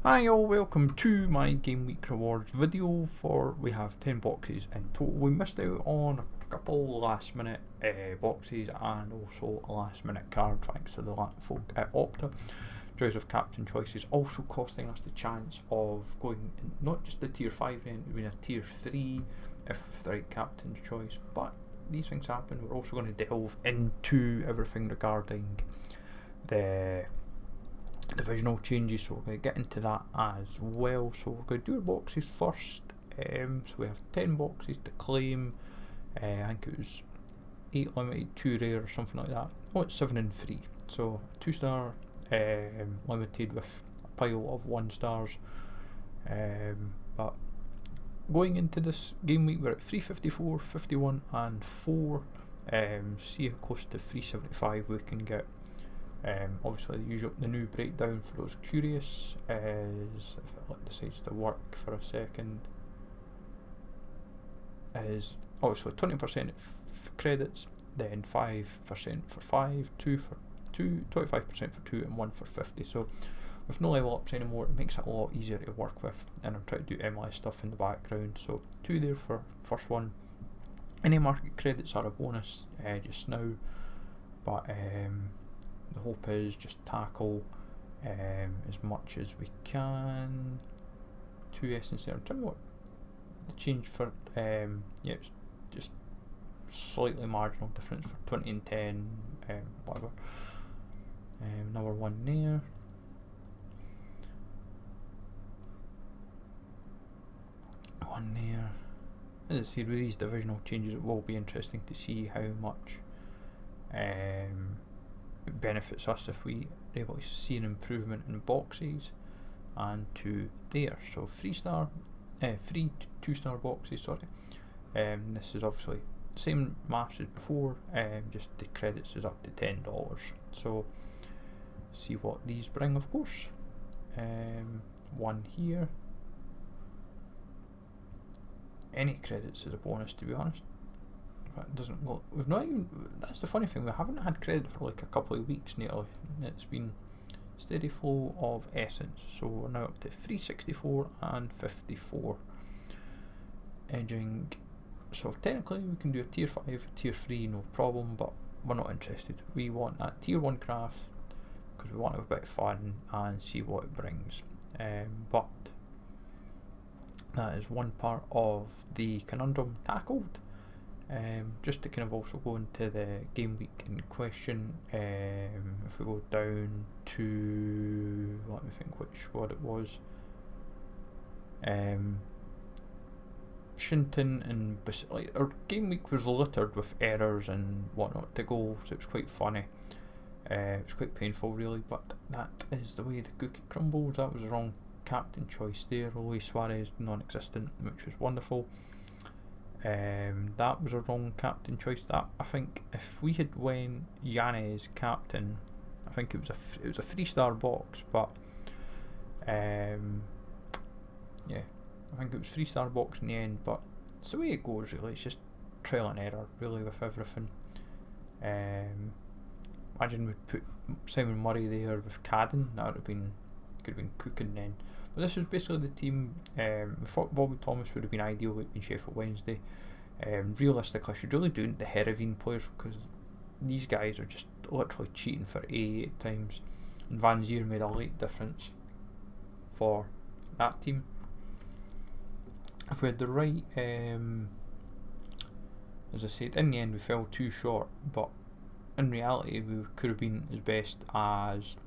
Hi all, welcome to my Game Week Rewards video for, we have 10 boxes in total. We missed out on a couple last minute boxes and also a last minute card thanks to the folk at Opta. Choice of captain choices also costing us the chance of going not just the tier 5 then, even a tier 3 if the right captain's choice, but these things happen. We're also going to delve into everything regarding the divisional changes, so we're going to get into that as well. So we're going to do our boxes first. So we have 10 boxes to claim. I think it was 8 limited, 2 rare or something like that. Oh, it's 7 and 3. So 2 star limited with a pile of 1 stars. But going into this game week, we're at 354, 51 and 4. See how close to 375 we can get. Obviously the new breakdown for those curious is, if it decides to work for a second, is obviously 20% credits, then 5% for 5, 2 for 2, 25% for 2 and 1 for 50. So with no level ups anymore, it makes it a lot easier to work with, and I'm trying to do MLS stuff in the background. So 2 there for first one. Any market credits are a bonus just now, but the hope is just tackle as much as we can. 2 essence there. I'm trying to what the change for yeah, it's just slightly marginal difference for 20 and 10, whatever. Number 1 there. One there. As I said, with these divisional changes, it will be interesting to see how much it benefits us if we are able to see an improvement in boxes. And 2 there, so 3 2-star boxes, sorry. This is obviously the same maths as before, just the credits is up to $10. So see what these bring, of course. 1 here. Any credits is a bonus, to be honest. It doesn't look, we've not even, that's the funny thing, we haven't had credit for like a couple of weeks nearly. It's been steady flow of essence, so we're now up to 364 and 54 edging. So technically we can do a tier 5, tier 3, no problem, but we're not interested. We want that tier 1 craft because we want to have a bit of fun and see what it brings. But that is one part of the conundrum tackled. Just to kind of also go into the game week in question, if we go down to, let me think which squad it was, Shinton and like, our game week was littered with errors and whatnot to go, so it was quite funny. It was quite painful really, but that is the way the cookie crumbles. That was the wrong captain choice there. Luis Suarez non-existent, which was wonderful. That was a wrong captain choice. That, I think if we had went Yanez captain, I think it was a 3-star box, but yeah, I think it was 3-star box in the end, but it's the way it goes really. It's just trial and error really with everything. Imagine we'd put Simon Murray there with Cadden, that would have been, could have been cooking then. But this was basically the team. We thought Bobby Thomas would have been ideal in Sheffield Wednesday. Realistically, I should really do the Heerenveen players because these guys are just literally cheating for A at times. And Van Zier made a late difference for that team. If we had the right, as I said, in the end we fell too short, but in reality we could have been as best as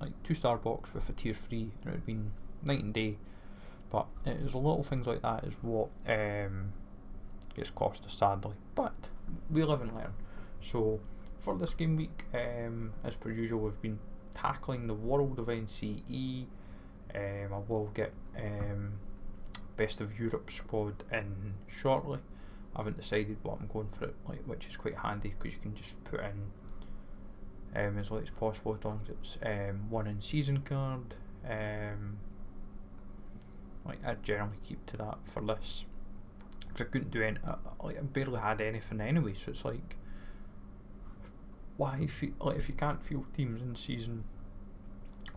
like 2-star box with a tier 3, and it would have been night and day. But it was little things like that is what gets cost us sadly, but we live and learn. So for this game week, as per usual, we've been tackling the World of NCE. I will get Best of Europe squad in shortly. I haven't decided what I'm going for it, like, which is quite handy because you can just put in as late as possible, as long as it's 1 in season card. Like, I generally keep to that for this because I couldn't do any, like, I barely had anything anyway, so it's like, why if you can't field teams in season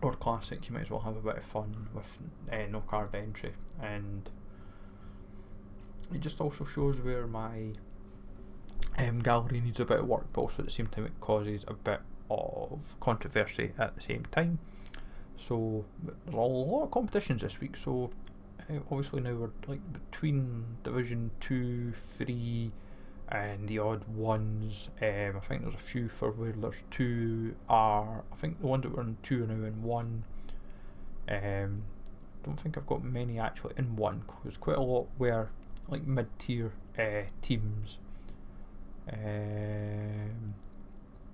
or classic, you might as well have a bit of fun with no card entry. And it just also shows where my gallery needs a bit of work, but also at the same time it causes a bit of controversy at the same time. So there's a lot of competitions this week, so obviously now we're like between Division 2, 3 and the odd ones. I think there's a few for where there's 2 are, I think the ones that were in 2 are now in 1. Don't think I've got many actually in 1, because quite a lot were like mid-tier teams.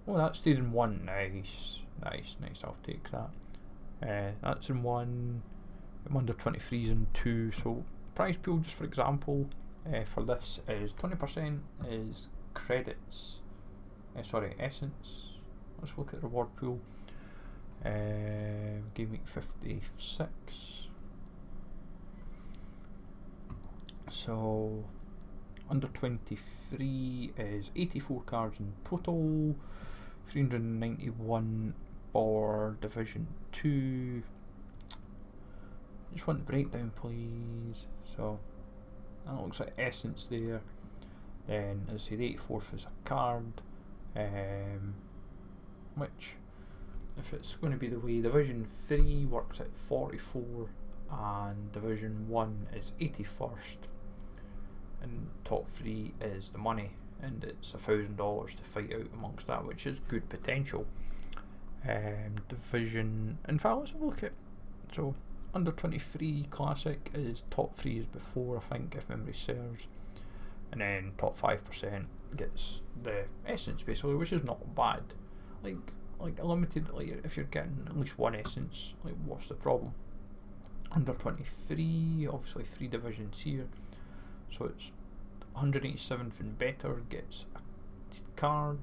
Oh, that stayed in 1. Nice. I'll take that. That's in 1. I'm under 23s in 2. So prize pool, just for example, for this is 20% is credits. Essence. Let's look at the reward pool. Game week 56. So under 23 is 84 cards in total, 391 for Division 2. Just want the breakdown, please. So that looks like Essence there. Then, as I say, the 84th is a card, which, if it's going to be the way Division 3 works at 44 and Division 1 is 81st, and top 3 is the money, and it's $1,000 to fight out amongst that, which is good potential. Division, in fact, let's have a look at, so under 23 classic is top 3 as before, I think, if memory serves, and then top 5% gets the essence basically, which is not bad. Like a limited, like if you're getting at least one essence, like what's the problem? Under 23, obviously 3 divisions here, so it's 187th and better gets a card,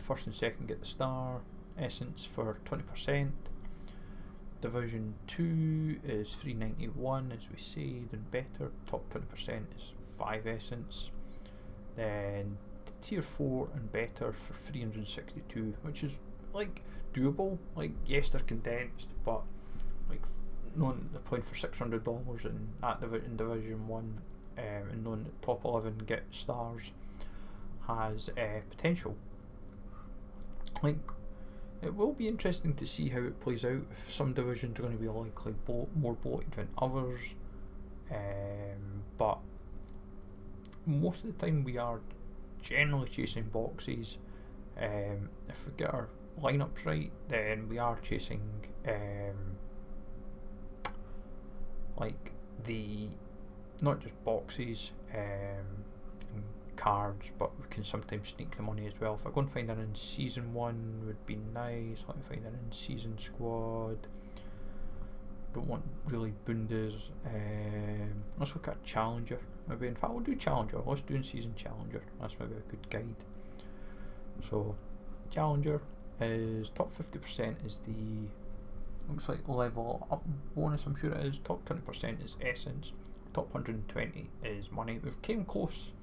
first and second get the star essence for 20%. Division 2 is 391, as we said, and better. Top 20% is 5 essence. Then tier 4 and better for 362, which is like doable. Like, yes, they're condensed, but like knowing the point for $600 in Division 1, and knowing that top 11 get stars has potential. Like, it will be interesting to see how it plays out, if some divisions are going to be likely more bloated than others, but most of the time we are generally chasing boxes. If we get our lineups right, then we are chasing like the not just boxes and cards, but we can sometimes sneak the money as well. If I go and find an in-season one, would be nice. Let me find an in-season squad. Don't want really bundes. Let's look at challenger. Maybe, in fact, we'll do challenger. Let's do in-season challenger. That's maybe a good guide. So challenger is top 50% is the, looks like level up bonus, I'm sure it is. Top 20% is essence. Top 120 is money. We've came close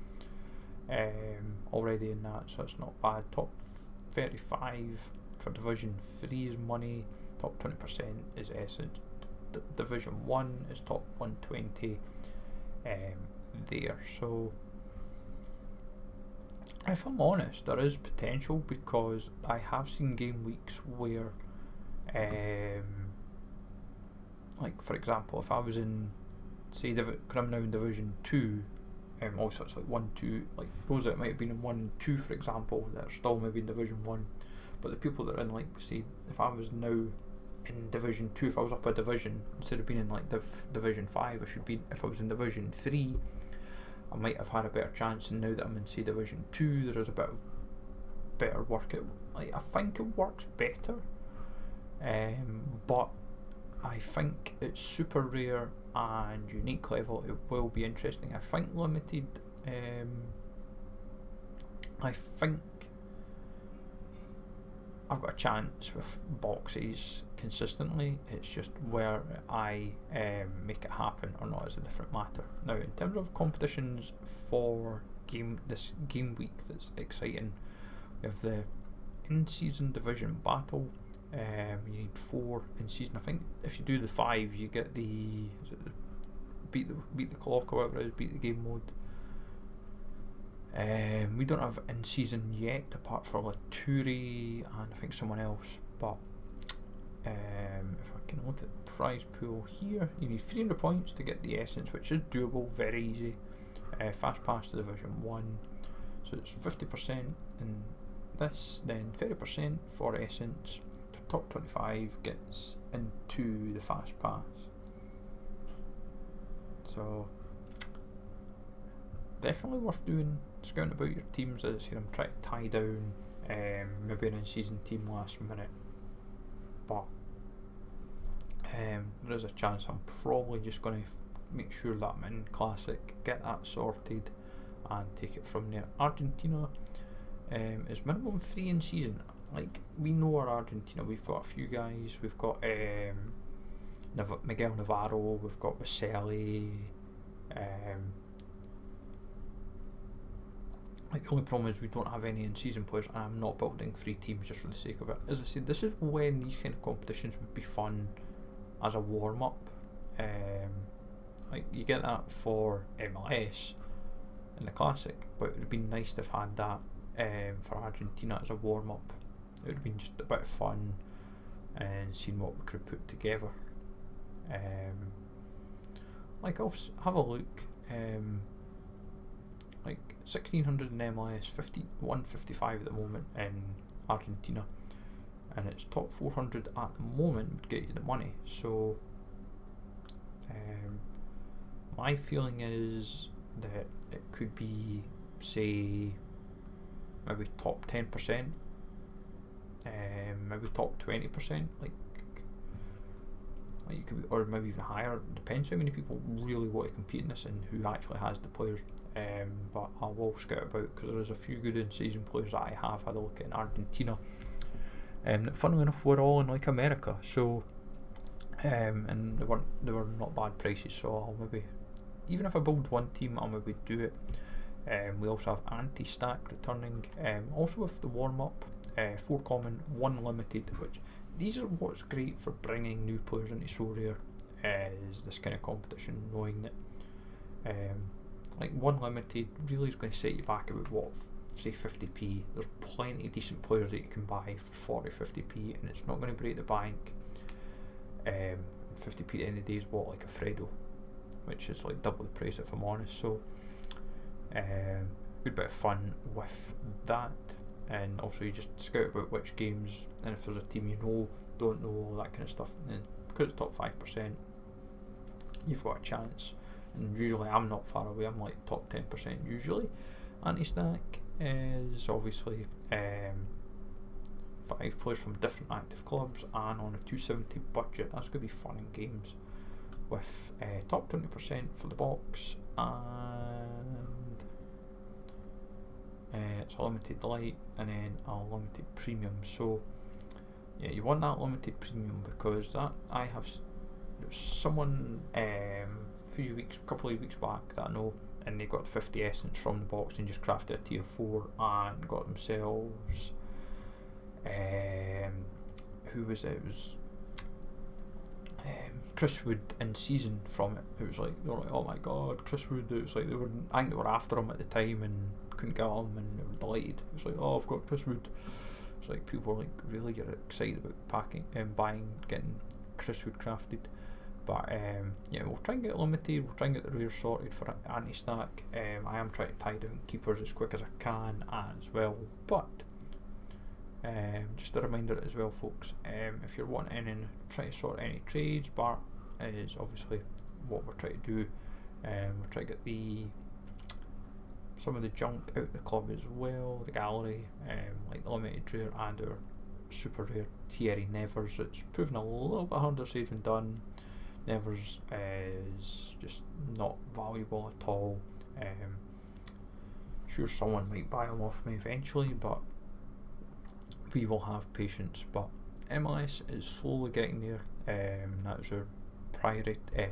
already in that, so it's not bad. Top 35 for Division 3 is money. Top 20% is essence. Division 1 is top 120 there. So if I'm honest, there is potential, because I have seen game weeks where like, for example, if I was in, say, because I'm now in Division 2, also it's like 1, 2, like those that might have been in 1 and 2, for example, that are still maybe in Division 1, but the people that are in, like, say, if I was now in Division 2, if I was up a division, instead of being in like Division 5, I should be, if I was in Division 3, I might have had a better chance, and now that I'm in, say, Division 2, there is a bit of better work. I think it works better, but I think it's super rare and unique level. It will be interesting. I think limited, I think I've got a chance with boxes consistently. It's just where I make it happen or not is a different matter. Now, in terms of competitions for this game week that's exciting, we have the in-season division battle. You need 4 in season. I think if you do the 5, you get the beat the clock or whatever it is, beat the game mode. We don't have in season yet, apart from Laturi and I think someone else. But if I can look at the prize pool here, you need 300 points to get the essence, which is doable, very easy. Fast pass to Division 1, so it's 50% in this, then 30% for essence. Top 25 gets into the fast pass. So definitely worth doing, scouting about your teams. As I said, I'm trying to tie down maybe an in-season team last minute, but there is a chance I'm probably just going to make sure that I'm in Classic, get that sorted and take it from there. Argentina is minimum 3 in season. Like, we know our Argentina, we've got a few guys, we've got Miguel Navarro, we've got Vaselli. Like, the only problem is we don't have any in-season players, and I'm not building 3 teams just for the sake of it. As I said, this is when these kind of competitions would be fun as a warm-up. Like, you get that for MLS in the Classic, but it would have been nice to have had that for Argentina as a warm-up. It would have been just a bit of fun and seeing what we could have put together. Like, I'll have a look. Like 1600 in MLS, 155 at the moment in Argentina, and it's top 400 at the moment would get you the money. So my feeling is that it could be, say, maybe top 10%, maybe top 20%, like you could be, or maybe even higher. Depends how many people really want to compete in this and who actually has the players. But I will scout about, because there's a few good in-season players that I have had a look at in Argentina. Funnily enough, we're all in like America, so and they were not bad prices. So I'll maybe, even if I build one team, I'll maybe do it. We also have anti-stack returning. Also with the warm-up, 4 common, 1 limited, which these are what's great for bringing new players into Sorare, is this kind of competition, knowing that like 1 limited really is going to set you back about, what, say 50p. There's plenty of decent players that you can buy for 40-50p, and it's not going to break the bank. 50p at the end of the day is what, like a Fredo, which is like double the price if I'm honest. So good bit of fun with that. And also you just scout about which games, and if there's a team you know, don't know, all that kind of stuff, and because it's top 5%, you've got a chance. And usually I'm not far away, I'm like top 10% usually. Anti-stack is obviously 5 players from different active clubs and on a 270 budget. That's going to be fun in games, with top 20% for the box, and it's a limited light and then a limited premium. So yeah, you want that limited premium, because that there was someone a couple of weeks back that I know, and they got 50 essence from the box and just crafted a tier 4 and got themselves who was it? It was Chris Wood in season from it. It was like, they were like, oh my god, Chris Wood. It was like I think they were after him at the time and couldn't get him, and they were delighted. It was like, oh, I've got Chris Wood. It's like people were like really excited about getting Chris Wood crafted. But yeah, we'll try and get limited, we'll try and get the rare sorted for anti-stack. I am trying to tie down keepers as quick as I can as well. But just a reminder as well, folks, if you're wanting and trying to sort any trades, Bart is obviously what we're trying to do. We're trying to get some of the junk out the club as well, the gallery, like the limited rare and our super rare Thierry Nevers. It's proven a little bit harder said than done. Nevers is just not valuable at all. Sure, someone might buy him off me eventually, but we will have patience. But MLS is slowly getting there. That's our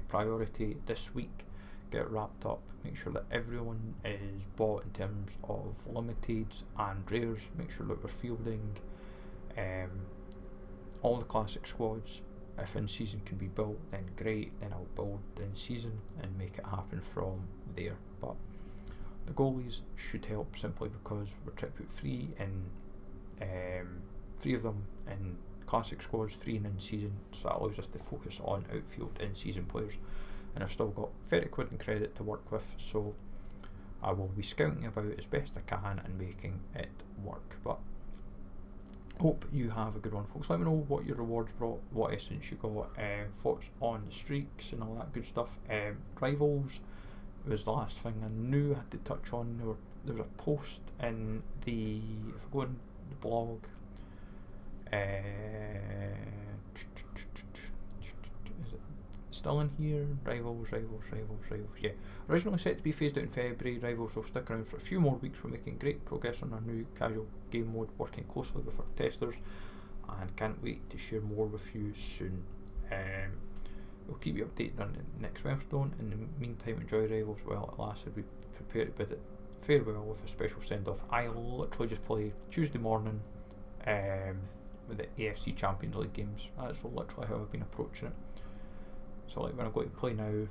priority this week. Get it wrapped up. Make sure that everyone is bought in terms of limiteds and rares. Make sure that we're fielding all the classic squads. If in season can be built, then great, then I'll build in season and make it happen from there. But the goalies should help simply because we're trying to put three of them in classic squads, 3 in season, so that allows us to focus on outfield in season players. And I've still got 30 quid in credit to work with, so I will be scouting about as best I can and making it work. But hope you have a good one, folks. Let me know what your rewards brought, what essence you got, thoughts on the streaks and all that good stuff. Rivals was the last thing I knew I had to touch on. There was a post in the, if I go in the blog, is it still in here? Rivals, yeah. Originally set to be phased out in February, Rivals will stick around for a few more weeks. We're making great progress on our new casual game mode, working closely with our testers, and can't wait to share more with you soon. We'll keep you updated on the next milestone. In the meantime, enjoy Rivals while it lasted. We prepare to bid it farewell with a special send-off. I literally just play Tuesday morning with the AFC Champions League games. That's literally how I've been approaching it. So like when I go to play now,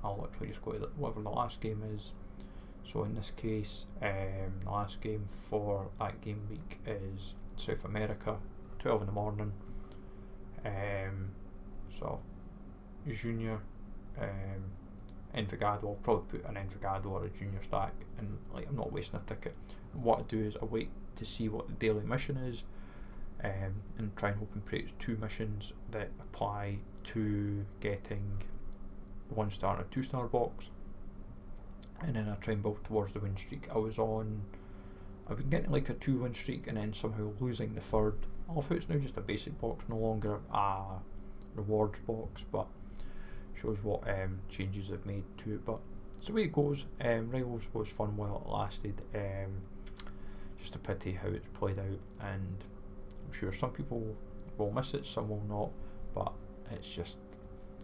I'll literally just go to whatever the last game is. So in this case, the last game for that game week is South America, 12 in the morning. So Junior, Envigado, I'll probably put an Envigado or a Junior stack, and like I'm not wasting a ticket. And what I do is I wait to see what the daily mission is, and try and hope and pray it's 2 missions that apply to getting 1-star and a 2-star box, and then I try and build towards the win streak. I've been getting like a 2-win streak and then somehow losing the 3rd. Although it's now just a basic box, no longer a rewards box, but shows what changes I've made to it. But it's the way it goes. Rivals was fun while it lasted. Just a pity how it's played out, and I'm sure some people will miss it, some will not, but it's just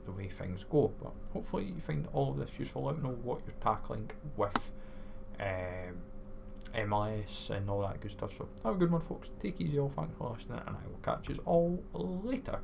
the way things go. But hopefully you find all of this useful. Let me know what you're tackling with MLS and all that good stuff. So have a good one, folks. Take it easy, all. Thanks for listening, and I will catch you all later.